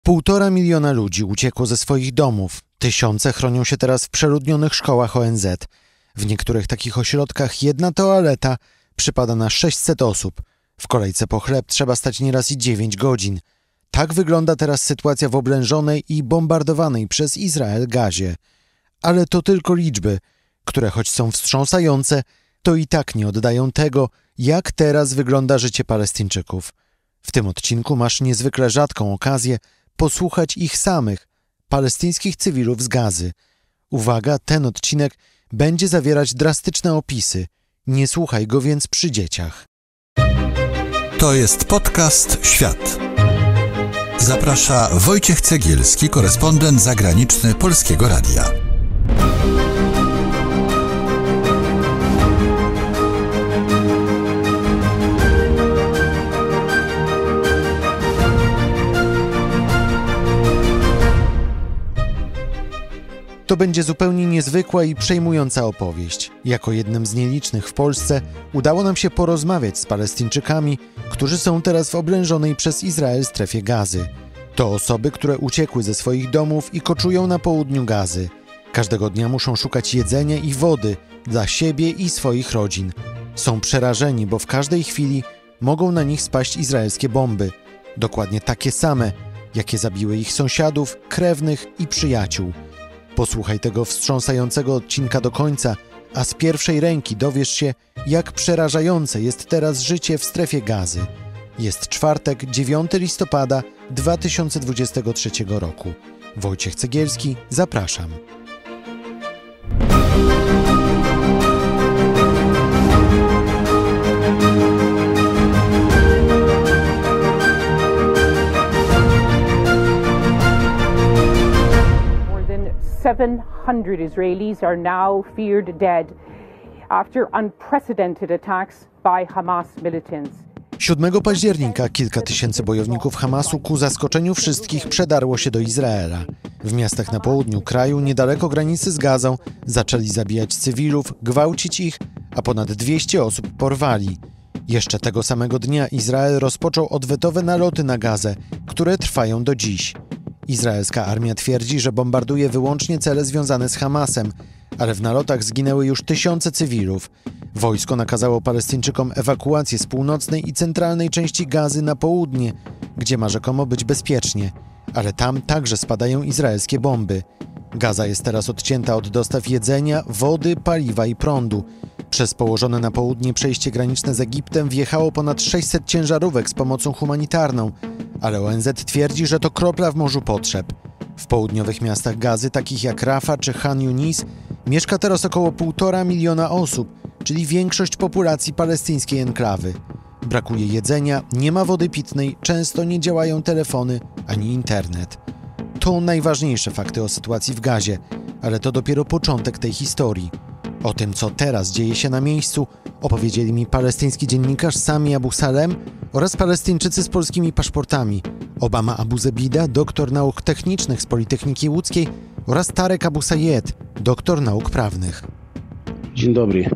1,5 miliona ludzi uciekło ze swoich domów. Tysiące chronią się teraz w przeludnionych szkołach ONZ. W niektórych takich ośrodkach jedna toaleta przypada na 600 osób. W kolejce po chleb trzeba stać nieraz i 9 godzin. Tak wygląda teraz sytuacja w oblężonej i bombardowanej przez Izrael Gazie. Ale to tylko liczby, które choć są wstrząsające, to i tak nie oddają tego, jak teraz wygląda życie Palestyńczyków. W tym odcinku masz niezwykle rzadką okazję posłuchać ich samych, palestyńskich cywilów z Gazy. Uwaga, ten odcinek będzie zawierać drastyczne opisy. Nie słuchaj go więc przy dzieciach. To jest podcast Świat. Zaprasza Wojciech Cegielski, korespondent zagraniczny Polskiego Radia. To będzie zupełnie niezwykła i przejmująca opowieść. Jako jednym z nielicznych w Polsce udało nam się porozmawiać z Palestyńczykami, którzy są teraz w oblężonej przez Izrael strefie Gazy. To osoby, które uciekły ze swoich domów i koczują na południu Gazy. Każdego dnia muszą szukać jedzenia i wody dla siebie i swoich rodzin. Są przerażeni, bo w każdej chwili mogą na nich spaść izraelskie bomby. Dokładnie takie same, jakie zabiły ich sąsiadów, krewnych i przyjaciół. Posłuchaj tego wstrząsającego odcinka do końca, a z pierwszej ręki dowiesz się, jak przerażające jest teraz życie w strefie Gazy. Jest czwartek, 9 listopada 2023 roku. Wojciech Cegielski, zapraszam. More than 700 Israelis are now feared dead after unprecedented attacks by Hamas militants. 7 października kilka tysięcy bojowników Hamasu ku zaskoczeniu wszystkich przedarło się do Izraela. W miastach na południu kraju, niedaleko granicy z Gazą, zaczęli zabijać cywilów, gwałcić ich, a ponad 200 osób porwali. Jeszcze tego samego dnia Izrael rozpoczął odwetowe naloty na Gazę, które trwają do dziś. Izraelska armia twierdzi, że bombarduje wyłącznie cele związane z Hamasem, ale w nalotach zginęły już tysiące cywilów. Wojsko nakazało Palestyńczykom ewakuację z północnej i centralnej części Gazy na południe, gdzie ma rzekomo być bezpiecznie, ale tam także spadają izraelskie bomby. Gaza jest teraz odcięta od dostaw jedzenia, wody, paliwa i prądu. Przez położone na południe przejście graniczne z Egiptem wjechało ponad 600 ciężarówek z pomocą humanitarną, ale ONZ twierdzi, że to kropla w morzu potrzeb. W południowych miastach Gazy, takich jak Rafa czy Chan Yunis, mieszka teraz około 1,5 miliona osób, czyli większość populacji palestyńskiej enklawy. Brakuje jedzenia, nie ma wody pitnej, często nie działają telefony ani internet. To najważniejsze fakty o sytuacji w Gazie, ale to dopiero początek tej historii. O tym, co teraz dzieje się na miejscu, opowiedzieli mi palestyński dziennikarz Sami Abu Salem oraz Palestyńczycy z polskimi paszportami, Obama Abu Zebida, doktor nauk technicznych z Politechniki Łódzkiej, oraz Tarek Abu Sayed, doktor nauk prawnych. Dzień dobry.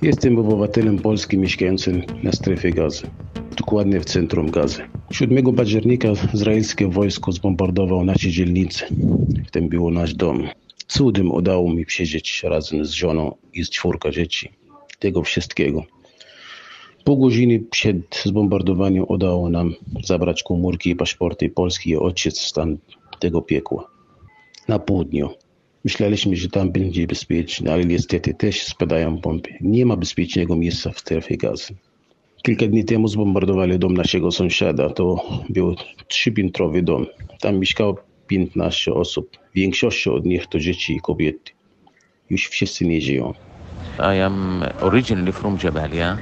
Jestem obywatelem polskim mieszkającym na strefie Gazy, dokładnie w centrum Gazy. 7 października izraelskie wojsko zbombardowało nasze dzielnice, w tym był nasz dom. Cudem udało mi przeżyć razem z żoną i z 4 dzieci. Tego wszystkiego. Pół godziny przed zbombardowaniem udało nam zabrać komórki i paszporty polskie i odciec stan tego piekła. Na południu. Myśleliśmy, że tam będzie bezpiecznie, ale niestety też spadają bomby. Nie ma bezpiecznego miejsca w strefie Gazy. Kilka dni temu zbombardowali dom naszego sąsiada. To był 3-piętrowy dom. Tam mieszkało 15 osób. Większość od nich to dzieci i kobiety. Już wszyscy nie żyją. I am originally from Jabalia,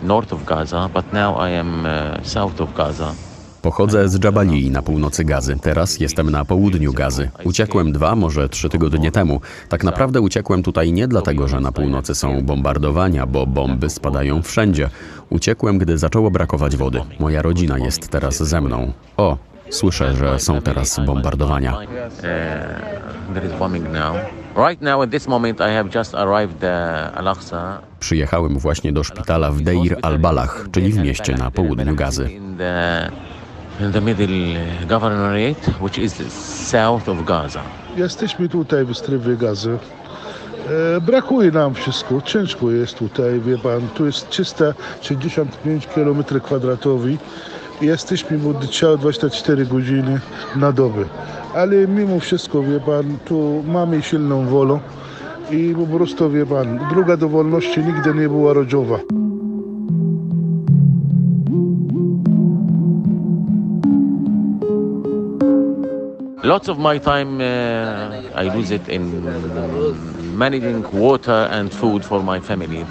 north of Gaza, but now I am south of Gaza. Pochodzę z Dżabalii na północy Gazy. Teraz jestem na południu Gazy. Uciekłem 2, może 3 tygodnie temu. Tak naprawdę uciekłem tutaj nie dlatego, że na północy są bombardowania, bo bomby spadają wszędzie. Uciekłem, gdy zaczęło brakować wody. Moja rodzina jest teraz ze mną. O, słyszę, że są teraz bombardowania. Right now, at this moment, I have just arrived Al-Aqsa. Przyjechałem właśnie do szpitala w Deir al-Balah, czyli w mieście na południu Gazy. in the middle governorate, which is south of Gaza. Jesteśmy tutaj w strefie gazy. Brakuje nam wszystko, ciężko jest tutaj, wie pan, tu jest 365 km². Jesteśmy od 24 godziny na dobę, ale mimo wszystko, wie pan, tu mamy silną wolę i po prostu, wie pan, droga do wolności nigdy nie była rodziowa. Lots of my time I lose it in managing water and food for my family.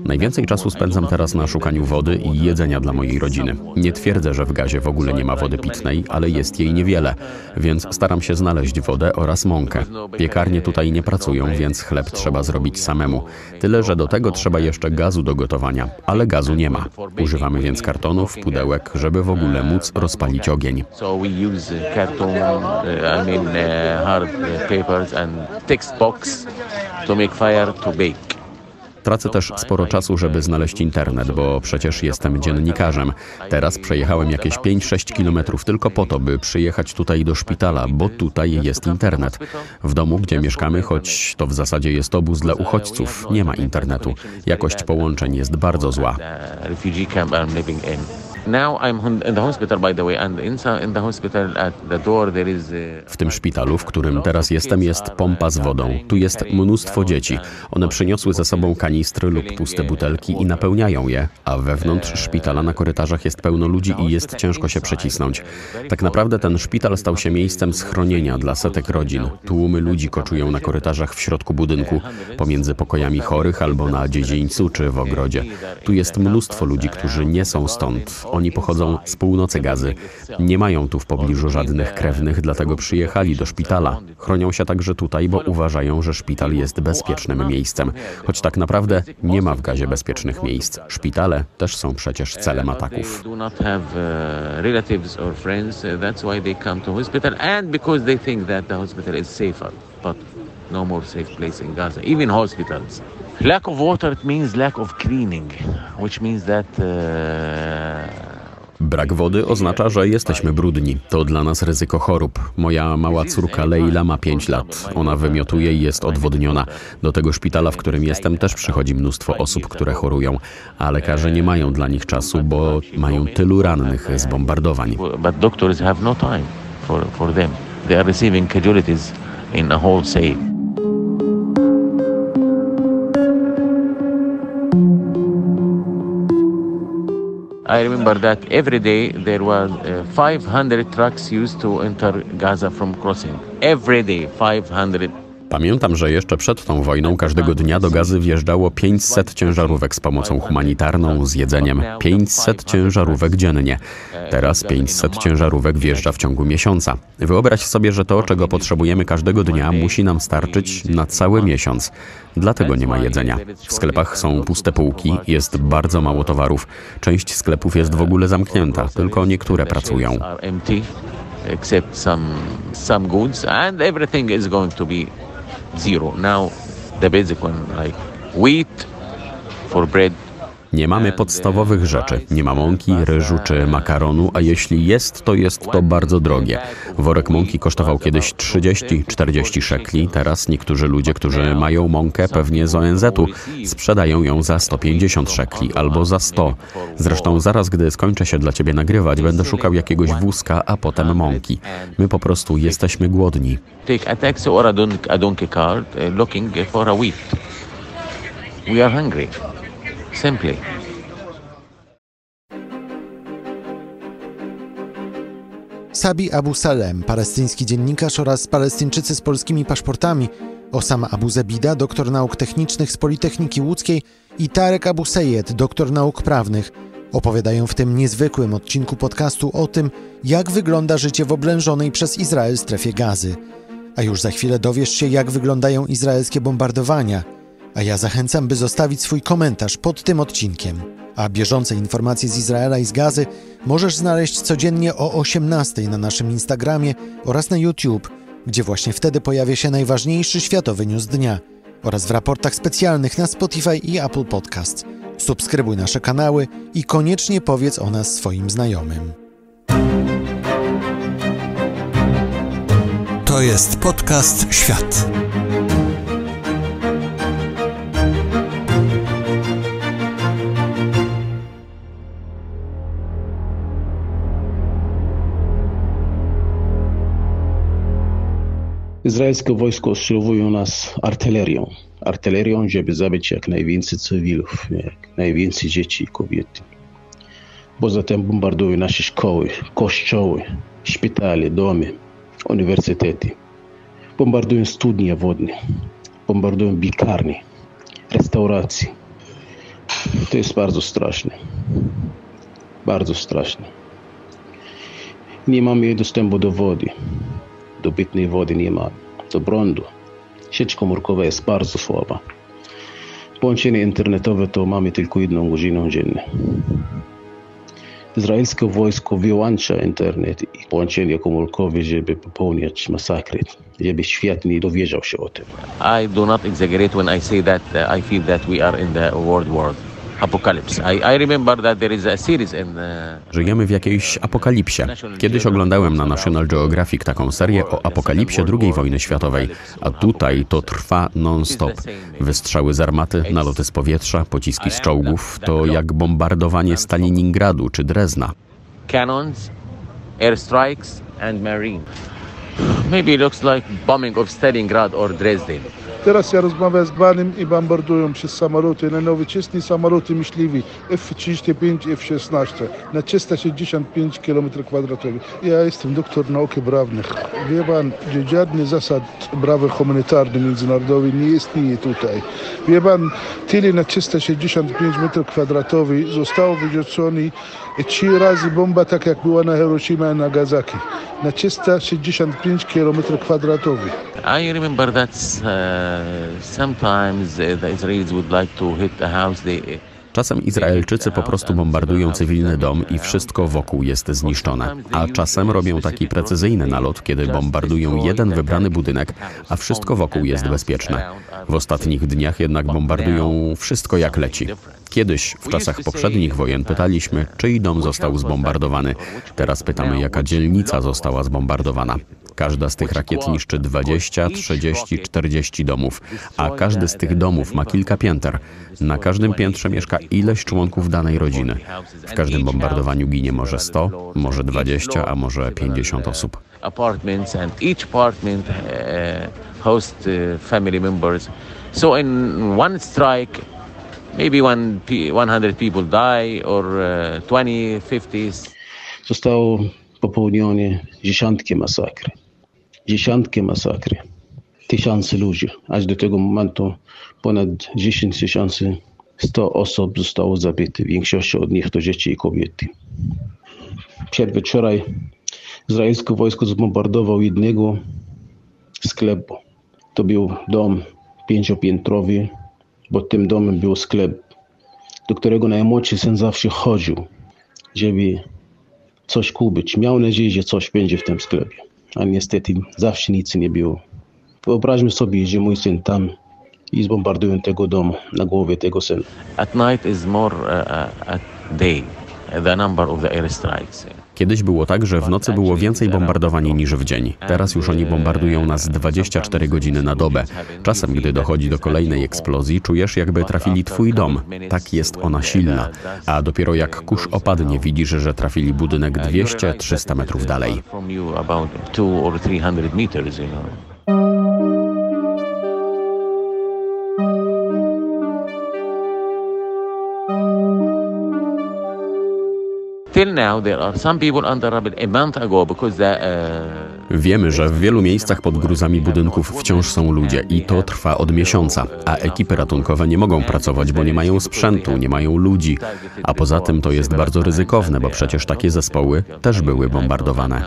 Najwięcej czasu spędzam teraz na szukaniu wody i jedzenia dla mojej rodziny. Nie twierdzę, że w Gazie w ogóle nie ma wody pitnej, ale jest jej niewiele, więc staram się znaleźć wodę oraz mąkę. Piekarnie tutaj nie pracują, więc chleb trzeba zrobić samemu. Tyle, że do tego trzeba jeszcze gazu do gotowania, ale gazu nie ma. Używamy więc kartonów, pudełek, żeby w ogóle móc rozpalić ogień. So we use carton, hard papers and text box to make fire to bake. Tracę też sporo czasu, żeby znaleźć internet, bo przecież jestem dziennikarzem. Teraz przejechałem jakieś 5-6 kilometrów tylko po to, by przyjechać tutaj do szpitala, bo tutaj jest internet. W domu, gdzie mieszkamy, choć to w zasadzie jest obóz dla uchodźców, nie ma internetu. Jakość połączeń jest bardzo zła. W tym szpitalu, w którym teraz jestem, jest pompa z wodą. Tu jest mnóstwo dzieci. One przyniosły ze sobą kanistry lub puste butelki i napełniają je, a wewnątrz szpitala na korytarzach jest pełno ludzi i jest ciężko się przecisnąć. Tak naprawdę ten szpital stał się miejscem schronienia dla setek rodzin. Tłumy ludzi koczują na korytarzach w środku budynku, pomiędzy pokojami chorych albo na dziedzińcu czy w ogrodzie. Tu jest mnóstwo ludzi, którzy nie są stąd. Oni pochodzą z północy Gazy. Nie mają tu w pobliżu żadnych krewnych, dlatego przyjechali do szpitala. Chronią się także tutaj, bo uważają, że szpital jest bezpiecznym miejscem. Choć tak naprawdę nie ma w Gazie bezpiecznych miejsc. Szpitale też są przecież celem ataków. No more safe place in Gaza, even hospitals. Lack of water, it means lack of cleaning, which means that Brak wody oznacza, że jesteśmy brudni. To dla nas ryzyko chorób. Moja mała córka Leila ma 5 lat. Ona wymiotuje i jest odwodniona. Do tego szpitala, w którym jestem, też przychodzi mnóstwo osób, które chorują, a lekarze nie mają dla nich czasu, bo mają tylu rannych z bombardowań. But doctors have no time for them. They are receiving casualties in a wholesale. I remember that every day there were 500 trucks used to enter Gaza from crossing. Every day 500. Pamiętam, że jeszcze przed tą wojną każdego dnia do Gazy wjeżdżało 500 ciężarówek z pomocą humanitarną, z jedzeniem. 500 ciężarówek dziennie. Teraz 500 ciężarówek wjeżdża w ciągu miesiąca. Wyobraź sobie, że to, czego potrzebujemy każdego dnia, musi nam starczyć na cały miesiąc. Dlatego nie ma jedzenia. W sklepach są puste półki, jest bardzo mało towarów. Część sklepów jest w ogóle zamknięta, tylko niektóre pracują. Except some goods, and everything is going to be zero. Now the basic one, like wheat for bread. Nie mamy podstawowych rzeczy. Nie ma mąki, ryżu czy makaronu, a jeśli jest to bardzo drogie. Worek mąki kosztował kiedyś 30-40 szekli. Teraz niektórzy ludzie, którzy mają mąkę pewnie z ONZ-u, sprzedają ją za 150 szekli albo za 100. Zresztą zaraz, gdy skończę się dla ciebie nagrywać, będę szukał jakiegoś wózka, a potem mąki. My po prostu jesteśmy głodni. Take a taxi or a donkey cart looking for a wheat. We are hungry. Simply. Sabi Abu Salem, palestyński dziennikarz oraz Palestyńczycy z polskimi paszportami, Osama Abu Zebida, doktor nauk technicznych z Politechniki Łódzkiej i Tarek Abu Sayed, doktor nauk prawnych, opowiadają w tym niezwykłym odcinku podcastu o tym, jak wygląda życie w oblężonej przez Izrael strefie Gazy. A już za chwilę dowiesz się, jak wyglądają izraelskie bombardowania. A ja zachęcam, by zostawić swój komentarz pod tym odcinkiem. A bieżące informacje z Izraela i z Gazy możesz znaleźć codziennie o 18:00 na naszym Instagramie oraz na YouTube, gdzie właśnie wtedy pojawia się najważniejszy światowy news dnia, oraz w raportach specjalnych na Spotify i Apple Podcasts. Subskrybuj nasze kanały i koniecznie powiedz o nas swoim znajomym. To jest podcast Świat. Izraelskie wojsko ostrzeliwuje nas artylerią, żeby zabić jak najwięcej cywilów, jak najwięcej dzieci i kobiet. Poza tym bombardują nasze szkoły, kościoły, szpitale, domy, uniwersytety. Bombardują studnie wodne, bombardują piekarnie, restauracje. To jest bardzo straszne. Bardzo straszne. Nie mamy dostępu do wody. Do pitnej wody nie ma, do prądu. Sieć komórkowa jest bardzo słaba. Połączenie internetowe to mamy tylko 1 godzinę dziennie. Izraelskie wojsko wyłącza internet i połączenie komórkowe, żeby popełniać masakry, żeby świat nie dowiedział się o tym. I do not exaggerate when I say that I feel that we are in the world war apocalypse. I remember that there is a series in Żyjemy w jakiejś apokalipsie. Kiedyś oglądałem na National Geographic taką serię o apokalipsie II wojny światowej, a tutaj to trwa non-stop. Wystrzały z armaty, naloty z powietrza, pociski z czołgów, to jak bombardowanie Staliningradu czy Drezna. cannons, airstrikes and marine. Maybe it looks like bombing of Stalingrad or Dresden. Teraz ja rozmawiam z panem i bombardują przez samoloty, na nowoczesne samoloty myśliwe F-35, F-16 na 365 km². Ja jestem doktor nauk prawnych. Wie pan, że żadny zasad prawa humanitarnego międzynarodowej nie istnieje tutaj. Wie pan, tyle na 365 m² zostało wyrzucone 3 razy bomba, tak jak była na Hiroshima i Nagasaki. Na 365 km². I remember that sometimes the Israelis would like to hit a house. Czasem Izraelczycy po prostu bombardują cywilny dom i wszystko wokół jest zniszczone. A czasem robią taki precyzyjny nalot, kiedy bombardują jeden wybrany budynek, a wszystko wokół jest bezpieczne. W ostatnich dniach jednak bombardują wszystko jak leci. Kiedyś, w czasach poprzednich wojen, pytaliśmy, czyj dom został zbombardowany. Teraz pytamy, jaka dzielnica została zbombardowana. Każda z tych rakiet niszczy 20, 30, 40 domów, a każdy z tych domów ma kilka pięter. Na każdym piętrze mieszka ileś członków danej rodziny. W każdym bombardowaniu ginie może 100, może 20, a może 50 osób. Apartments and each apartment hosts family members. So in one strike, maybe 100 people die or 20, 50. Zostało popełnione dziesiątki masakry. Tysiące ludzi. Aż do tego momentu ponad 10 100 osób zostało zabitych. Większość od nich to dzieci i kobiety. Przedwczoraj izraelskie wojsko zbombardowało jednego sklepu. To był dom 5-piętrowy. Pod tym domem był sklep, do którego najmłodszy syn zawsze chodził, żeby coś kupić. Miał nadzieję, że coś będzie w tym sklepie, a niestety zawsze nic nie było. Wyobraźmy sobie, że mój syn tam i zbombardują tego domu na głowie tego syna. At night is more at day, the number of the airstrikes. Kiedyś było tak, że w nocy było więcej bombardowań niż w dzień. Teraz już oni bombardują nas 24 godziny na dobę. Czasem, gdy dochodzi do kolejnej eksplozji, czujesz, jakby trafili twój dom. Tak jest ona silna. A dopiero jak kurz opadnie, widzisz, że trafili budynek 200-300 metrów dalej. Wiemy, że w wielu miejscach pod gruzami budynków wciąż są ludzie i to trwa od miesiąca, a ekipy ratunkowe nie mogą pracować, bo nie mają sprzętu, nie mają ludzi, a poza tym to jest bardzo ryzykowne, bo przecież takie zespoły też były bombardowane.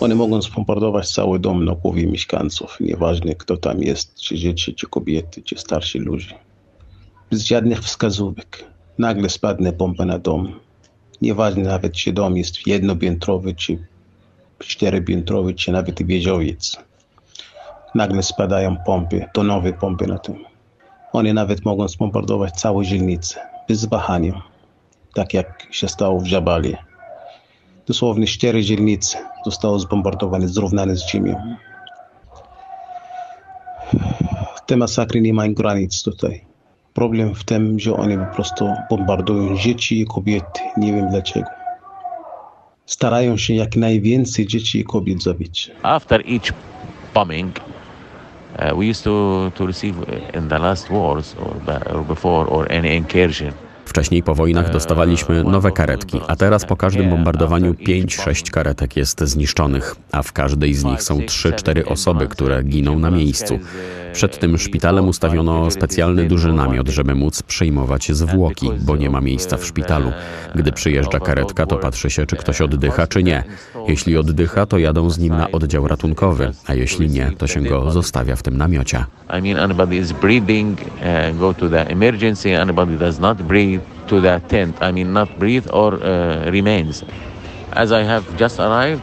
One mogą zbombardować cały dom na głowie mieszkańców, nieważne kto tam jest, czy dzieci, czy kobiety, czy starsi ludzie. Bez żadnych wskazówek. Nagle spadnie bomba na dom. Nieważne nawet, czy dom jest jednopiętrowy, czy 4-piętrowy, czy nawet wieżowiec. Nagle spadają pompy, tonowe pompy na tym. One nawet mogą zbombardować całe dzielnice, bez wahania. Tak jak się stało w Jabalie. Dosłownie 4 dzielnice zostało zbombardowane, zrównane z ziemią. Te masakry nie mają granic tutaj. Problem w tym, że oni po prostu bombardują dzieci i kobiety. Nie wiem dlaczego. Starają się jak najwięcej dzieci i kobiet zabić. After each bombing, we used to receive in the last wars or before or any incursion. Wcześniej po wojnach dostawaliśmy nowe karetki, a teraz po każdym bombardowaniu 5-6 karetek jest zniszczonych, a w każdej z nich są 3-4 osoby, które giną na miejscu. Przed tym szpitalem ustawiono specjalny duży namiot, żeby móc przyjmować zwłoki, bo nie ma miejsca w szpitalu. Gdy przyjeżdża karetka, to patrzy się, czy ktoś oddycha, czy nie. Jeśli oddycha, to jadą z nim na oddział ratunkowy, a jeśli nie, to się go zostawia w tym namiocie. I mean, anybody is breathing, go to the emergency. Anybody does not breathe, to the tent. I mean, not breathe or remains. As I have just arrived,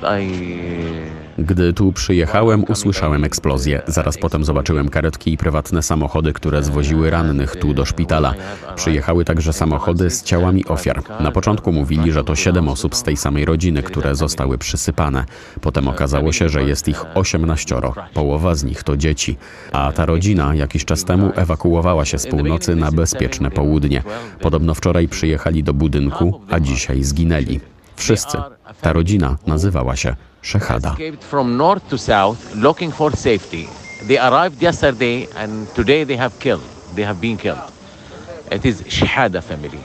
Gdy tu przyjechałem, usłyszałem eksplozję. Zaraz potem zobaczyłem karetki i prywatne samochody, które zwoziły rannych tu do szpitala. Przyjechały także samochody z ciałami ofiar. Na początku mówili, że to 7 osób z tej samej rodziny, które zostały przysypane. Potem okazało się, że jest ich 18. Połowa z nich to dzieci. A ta rodzina jakiś czas temu ewakuowała się z północy na bezpieczne południe. Podobno wczoraj przyjechali do budynku, a dzisiaj zginęli. Wszyscy. Ta rodzina nazywała się Szehada. escaped from north to south looking for safety. They arrived yesterday and today they have been killed. It is Shehada family.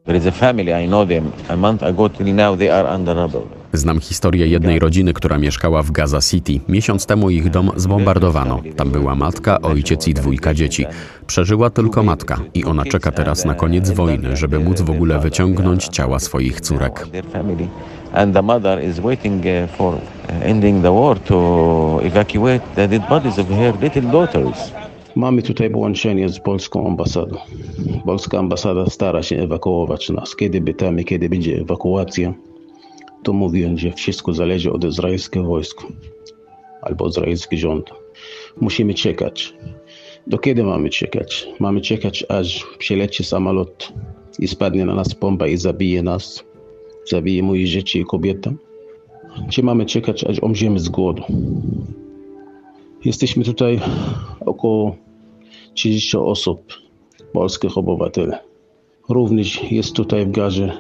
There is a family, I know them. A month ago till now they are under rubble. Znam historię jednej rodziny, która mieszkała w Gaza City. Miesiąc temu ich dom zbombardowano. Tam była matka, ojciec i 2 dzieci. Przeżyła tylko matka i ona czeka teraz na koniec wojny, żeby móc w ogóle wyciągnąć ciała swoich córek. And the mother is waiting for ending the war to evacuate the dead bodies of her little daughters. Mamy tutaj połączenie z polską ambasadą. Polska ambasada stara się ewakuować nas. Kiedy pytamy, kiedy będzie ewakuacja, to mówią, że wszystko zależy od izraelskiego wojska albo izraelskiego rządu. Musimy czekać. Do kiedy mamy czekać? Mamy czekać, aż przyleci samolot i spadnie na nas bomba i zabije nas. Zabije moje dzieci i kobietę. Czy mamy czekać, aż umrzemy z głodu? Jesteśmy tutaj około 30 osób, polskich obywateli. Również jest tutaj w Gazie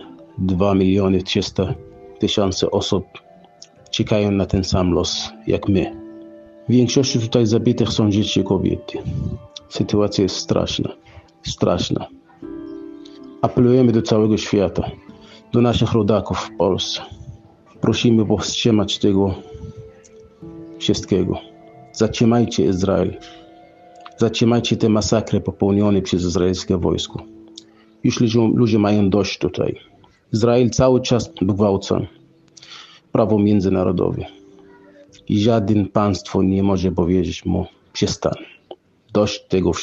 2,300,000 osób. Czekają na ten sam los jak my. W większości tutaj zabitych są dzieci i kobiety. Sytuacja jest straszna. Apelujemy do całego świata, do naszych rodaków w Polsce. Prosimy powstrzymać tego wszystkiego. Zatrzymajcie Izrael. Zatrzymajcie te masakry popełnione przez izraelskie wojsko. Już ludzie mają dość tutaj. Izrael cały czas gwałca prawo międzynarodowe. I żadne państwo nie może powiedzieć mu przestań. Dość tego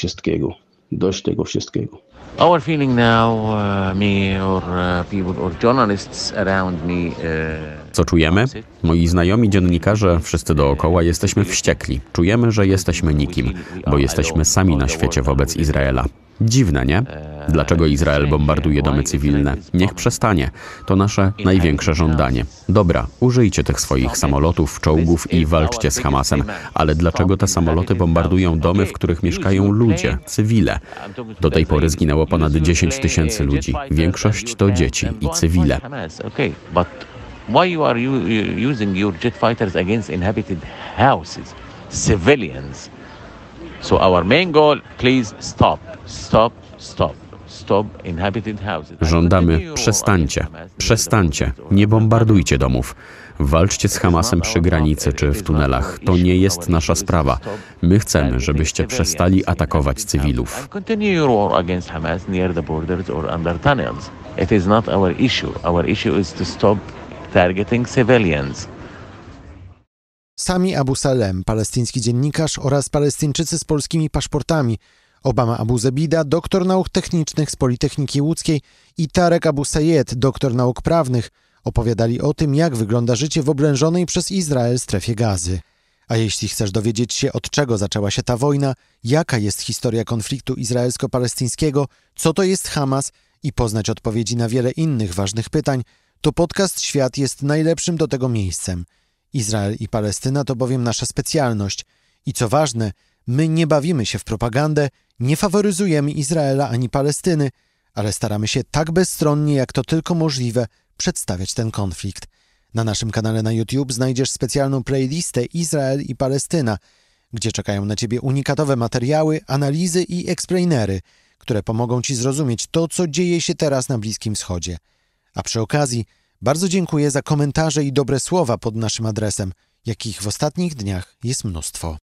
wszystkiego. Our feeling now, me or people or journalists around me. Co czujemy? Moi znajomi dziennikarze, wszyscy dookoła, jesteśmy wściekli. Czujemy, że jesteśmy nikim, bo jesteśmy sami na świecie wobec Izraela. Dziwne, nie? Dlaczego Izrael bombarduje domy cywilne? Niech przestanie. To nasze największe żądanie. Dobra, użyjcie tych swoich samolotów, czołgów i walczcie z Hamasem. Ale dlaczego te samoloty bombardują domy, w których mieszkają ludzie, cywile? Do tej pory zginęło ponad 10 000 ludzi. Większość to dzieci i cywile. Why you are using your jet fighters against inhabited houses, civilians? So our main goal, please stop inhabited houses. Żądamy, przestańcie, nie bombardujcie domów. Walczcie z Hamasem przy granicy czy w tunelach. To nie jest nasza sprawa. My chcemy, żebyście przestali atakować cywilów. Continue your war against Hamas near the borders or under tunnels. It is not our issue. Our issue is to stop targeting civilians. Sami Abu Salem, palestyński dziennikarz, oraz Palestyńczycy z polskimi paszportami, Obama Abu Zebida, doktor nauk technicznych z Politechniki Łódzkiej, i Tarek Abu Sayed, doktor nauk prawnych, opowiadali o tym, jak wygląda życie w oblężonej przez Izrael strefie Gazy. A jeśli chcesz dowiedzieć się, od czego zaczęła się ta wojna, jaka jest historia konfliktu izraelsko-palestyńskiego, co to jest Hamas i poznać odpowiedzi na wiele innych ważnych pytań, to podcast Świat jest najlepszym do tego miejscem. Izrael i Palestyna to bowiem nasza specjalność. I co ważne, my nie bawimy się w propagandę, nie faworyzujemy Izraela ani Palestyny, ale staramy się tak bezstronnie, jak to tylko możliwe, przedstawiać ten konflikt. Na naszym kanale na YouTube znajdziesz specjalną playlistę Izrael i Palestyna, gdzie czekają na Ciebie unikatowe materiały, analizy i explainery, które pomogą Ci zrozumieć to, co dzieje się teraz na Bliskim Wschodzie. A przy okazji bardzo dziękuję za komentarze i dobre słowa pod naszym adresem, jakich w ostatnich dniach jest mnóstwo.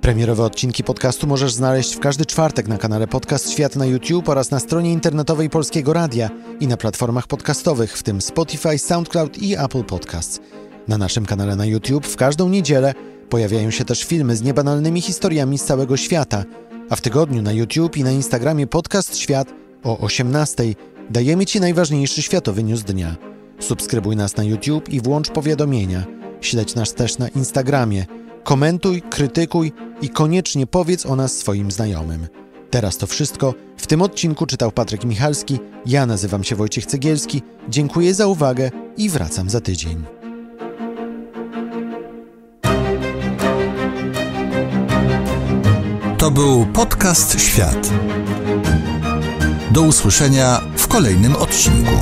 Premierowe odcinki podcastu możesz znaleźć w każdy czwartek na kanale Podcast Świat na YouTube oraz na stronie internetowej Polskiego Radia i na platformach podcastowych, w tym Spotify, SoundCloud i Apple Podcasts. Na naszym kanale na YouTube w każdą niedzielę pojawiają się też filmy z niebanalnymi historiami z całego świata, a w tygodniu na YouTube i na Instagramie Podcast Świat o 18:00 dajemy Ci najważniejszy światowy news dnia. Subskrybuj nas na YouTube i włącz powiadomienia. Śledź nas też na Instagramie. Komentuj, krytykuj i koniecznie powiedz o nas swoim znajomym. Teraz to wszystko. W tym odcinku czytał Patryk Michalski. Ja nazywam się Wojciech Cegielski. Dziękuję za uwagę i wracam za tydzień. To był podcast Świat. Do usłyszenia w kolejnym odcinku.